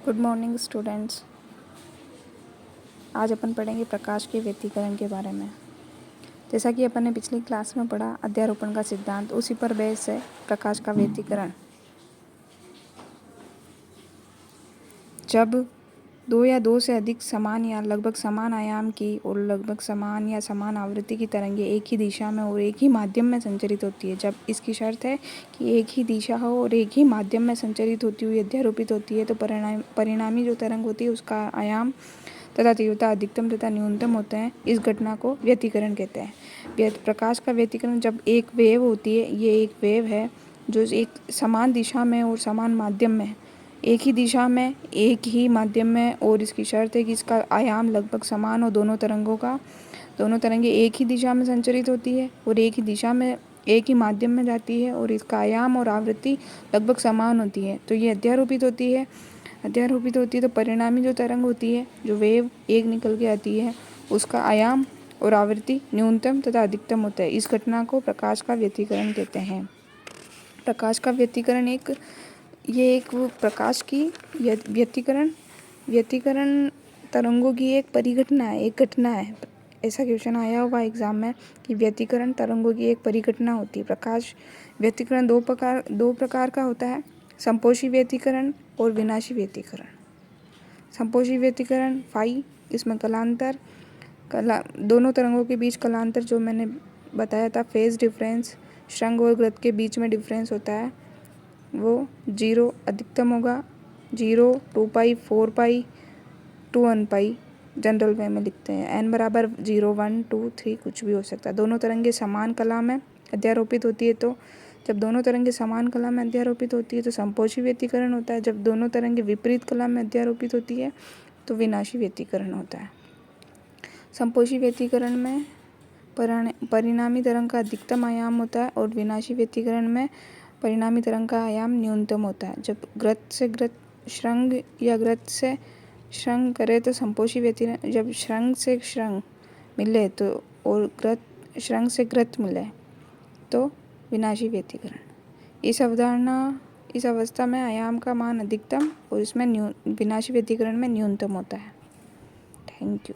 Good morning students. आज अपन पढ़ेंगे प्रकाश के व्यतिकरण के बारे में। जैसा कि अपन ने पिछली क्लास में पढ़ा अध्यारोपण का सिद्धांत, उसी पर बेस है प्रकाश का व्यतिकरण। जब दो या दो से अधिक समान या लगभग समान आयाम की और लगभग समान या समान आवृत्ति की तरंगें एक ही दिशा में और एक ही माध्यम में संचरित होती है, जब इसकी शर्त है कि एक ही दिशा हो और एक ही माध्यम में संचरित होती हुई अध्यारोपित होती है, तो परिणामी जो तरंग होती है उसका आयाम तथा तीव्रता अधिकतम तथा न्यूनतम होते हैं। इस घटना को व्यतिकरण कहते हैं। प्रकाश का व्यतिकरण जब एक वेव होती है, ये एक वेव है जो एक समान दिशा में और समान माध्यम में, एक ही दिशा में एक ही माध्यम में, और इसकी शर्त है कि इसका आयाम लगभग समान हो। दोनों तरंगें एक ही दिशा में संचरित होती है और एक ही दिशा में एक ही माध्यम में जाती है और इसका आयाम और आवृत्ति लगभग समान होती है, तो ये अध्यारोपित होती है। तो परिणामी जो तरंग होती है, जो वेव एक निकल के आती है, उसका आयाम और आवृत्ति न्यूनतम तथा अधिकतम होता है। इस घटना को प्रकाश का व्यतिकरण कहते हैं। प्रकाश का व्यतिकरण एक प्रकाश की व्यतिकरण तरंगों की एक परिघटना है, एक घटना है। ऐसा क्वेश्चन आया हुआ एग्जाम में कि व्यतिकरण तरंगों की एक परिघटना होती है। प्रकाश व्यतिकरण दो प्रकार का होता है, संपोषी व्यतिकरण और विनाशी व्यतिकरण। संपोषी व्यतिकरण फाई, इसमें दोनों तरंगों के बीच कलांतर जो मैंने बताया था, फेज डिफरेंस, श्रृंग और ग्रत के बीच में डिफरेंस होता है, वो 0 अधिकतम होगा। 0, 2 पाई, 4 पाई, 2 1 पाई जनरल वे में लिखते हैं। n बराबर 0, 1, 2, 3 कुछ भी हो सकता है। दोनों तरंगें समान कला में अध्यारोपित होती है, तो जब दोनों तरंगें समान कला में अध्यारोपित होती है तो संपोषी व्यतिकरण होता है। जब दोनों तरंगें विपरीत कला में अध्यारोपित होती है तो विनाशी व्यतिकरण होता है। संपोषी व्यतिकरण में परिणामी तरंग का अधिकतम आयाम होता है और विनाशी व्यतिकरण में परिणामी तरंग का आयाम न्यूनतम होता है। जब ग्रत से ग्रत श्रृंग या ग्रत से श्रृंग करे तो संपोषी व्यतिकरण, जब श्रृंग से श्रृंग मिले तो और श्रृंग से ग्रत मिले तो विनाशी व्यतिकरण। इस अवस्था में आयाम का मान अधिकतम और इसमें विनाशी व्यतिकरण में न्यूनतम होता है। Thank you.